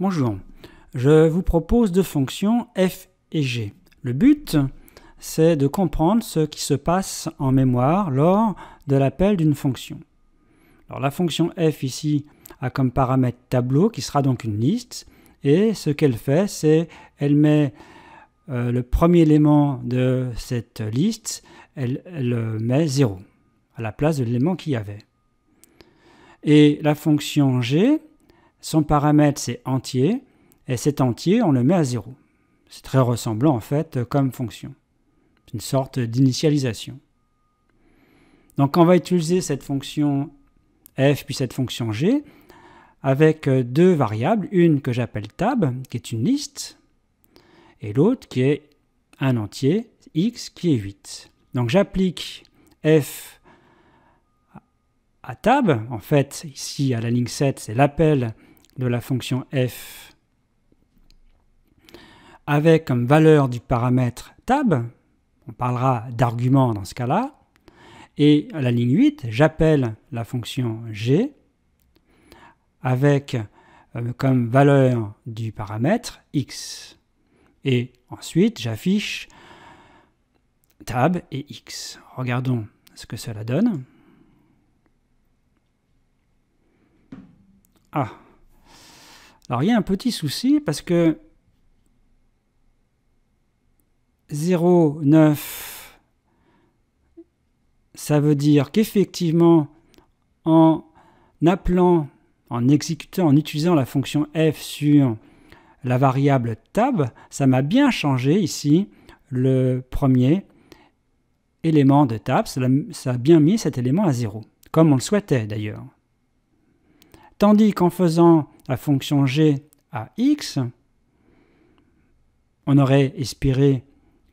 Bonjour, je vous propose deux fonctions f et g. Le but, c'est de comprendre ce qui se passe en mémoire lors de l'appel d'une fonction. Alors, la fonction f ici a comme paramètre tableau qui sera donc une liste et ce qu'elle fait, c'est elle met le premier élément de cette liste, elle met 0 à la place de l'élément qu'il y avait. Et la fonction g, son paramètre c'est entier, et cet entier on le met à 0. C'est très ressemblant en fait comme fonction. C'est une sorte d'initialisation. Donc on va utiliser cette fonction f puis cette fonction g avec deux variables, une que j'appelle tab, qui est une liste, et l'autre qui est un entier, x, qui est 8. Donc j'applique f à tab, en fait ici à la ligne 7, c'est l'appel de la fonction f avec comme valeur du paramètre tab, on parlera d'argument dans ce cas-là, et à la ligne 8, j'appelle la fonction g avec comme valeur du paramètre x. Et ensuite, j'affiche tab et x. Regardons ce que cela donne. Ah, alors il y a un petit souci parce que 0, 9, ça veut dire qu'effectivement, en appelant, en exécutant, en utilisant la fonction f sur la variable tab, ça m'a bien changé ici le premier élément de tab, ça a bien mis cet élément à 0, comme on le souhaitait d'ailleurs. Tandis qu'en faisant la fonction g à x, on aurait espéré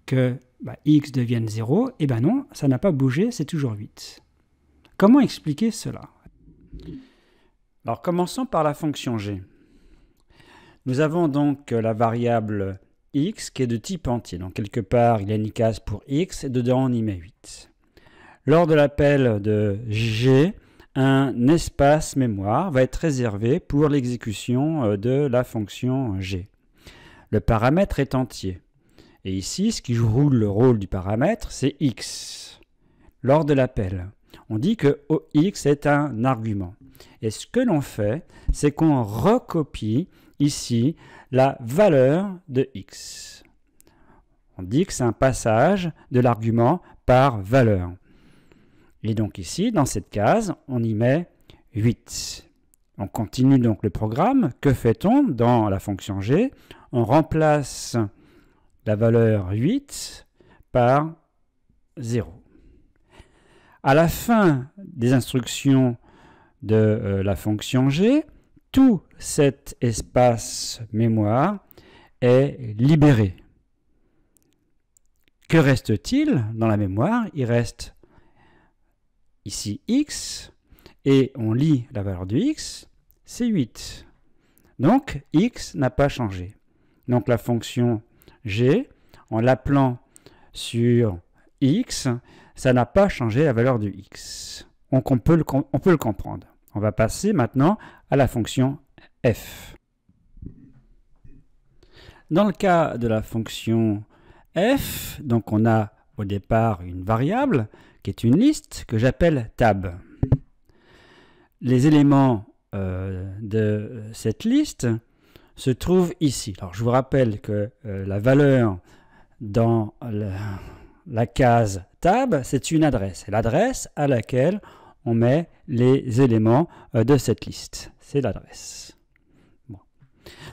que x devienne 0, et ben non, ça n'a pas bougé, c'est toujours 8. Comment expliquer cela? Alors commençons par la fonction g. Nous avons donc la variable x qui est de type entier. Donc quelque part, il y a une case pour x et dedans on y met 8. Lors de l'appel de g, un espace mémoire va être réservé pour l'exécution de la fonction g. Le paramètre est entier. Et ici, ce qui joue le rôle du paramètre, c'est x. Lors de l'appel, on dit que x est un argument. Et ce que l'on fait, c'est qu'on recopie ici la valeur de x. On dit que c'est un passage de l'argument par valeur. Et donc ici, dans cette case, on y met 8. On continue donc le programme. Que fait-on dans la fonction g? On remplace la valeur 8 par 0. À la fin des instructions de la fonction g, tout cet espace mémoire est libéré. Que reste-t-il dans la mémoire? Il reste ici x, et on lit la valeur de x, c'est 8. Donc x n'a pas changé. Donc la fonction g, en l'appelant sur x, ça n'a pas changé la valeur de x. Donc on peut le comprendre. On va passer maintenant à la fonction f. Dans le cas de la fonction f, donc on a au départ une variable qui est une liste que j'appelle tab. Les éléments de cette liste se trouvent ici. Alors je vous rappelle que la valeur dans la case tab, c'est une adresse. C'est l'adresse à laquelle on met les éléments de cette liste. C'est l'adresse. Bon.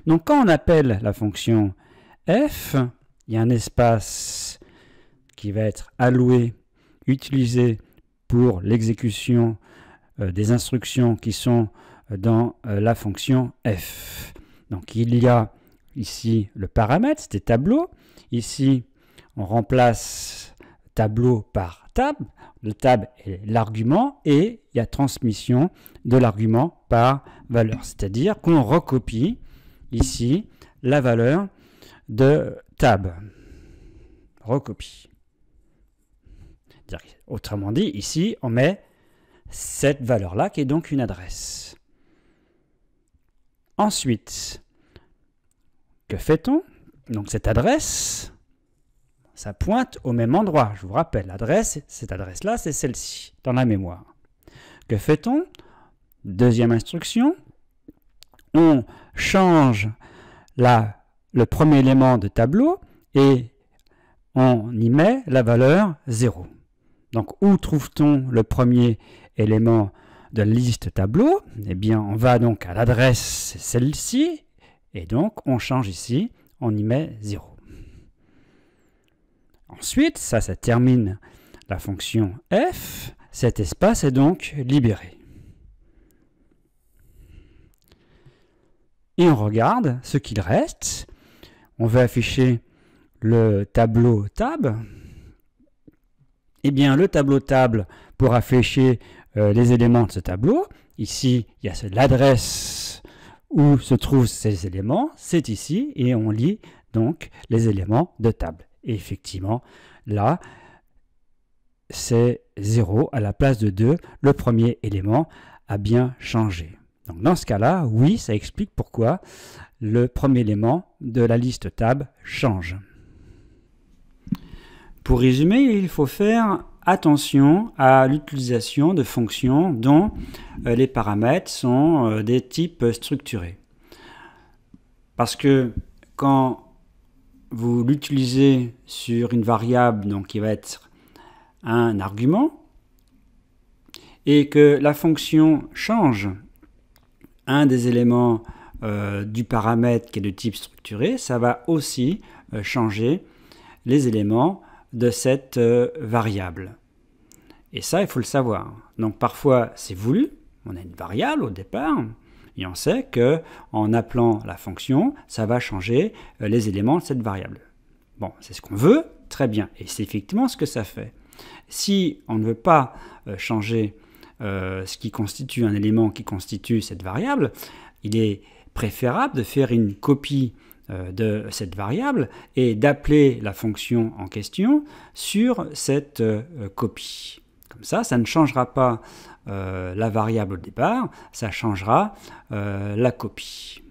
Donc quand on appelle la fonction f, il y a un espace qui va être alloué, utilisé pour l'exécution des instructions qui sont dans la fonction f. Donc il y a ici le paramètre, c'était tableau. Ici, on remplace tableau par tab. Le tab est l'argument et il y a transmission de l'argument par valeur. C'est-à-dire qu'on recopie ici la valeur de tab. Recopie. Autrement dit, ici, on met cette valeur-là qui est donc une adresse. Ensuite, que fait-on? Donc cette adresse, ça pointe au même endroit. Je vous rappelle, l'adresse, cette adresse-là, c'est celle-ci, dans la mémoire. Que fait-on? Deuxième instruction, on change le premier élément de tableau et on y met la valeur 0. Donc, où trouve-t-on le premier élément de la liste tableau? Eh bien, on va donc à l'adresse, c'est celle-ci, et donc on change ici, on y met 0. Ensuite, ça termine la fonction f. Cet espace est donc libéré. Et on regarde ce qu'il reste. On veut afficher le tableau tab. Eh bien, le tableau table, pour afficher les éléments de ce tableau, ici, il y a l'adresse où se trouvent ces éléments, c'est ici, et on lit donc les éléments de table. Et effectivement, là, c'est 0 à la place de 2. Le premier élément a bien changé. Donc dans ce cas-là, oui, ça explique pourquoi le premier élément de la liste tab change. Pour résumer, il faut faire attention à l'utilisation de fonctions dont les paramètres sont des types structurés. Parce que quand vous l'utilisez sur une variable donc qui va être un argument et que la fonction change un des éléments du paramètre qui est de type structuré, ça va aussi changer les éléments de cette variable. Et ça, il faut le savoir. Donc parfois, c'est voulu. On a une variable au départ, et on sait qu'en appelant la fonction, ça va changer les éléments de cette variable. Bon, c'est ce qu'on veut, très bien. Et c'est effectivement ce que ça fait. Si on ne veut pas changer ce qui constitue un élément qui constitue cette variable, il est préférable de faire une copie de cette variable et d'appeler la fonction en question sur cette copie. Comme ça ne changera pas la variable au départ, ça changera la copie.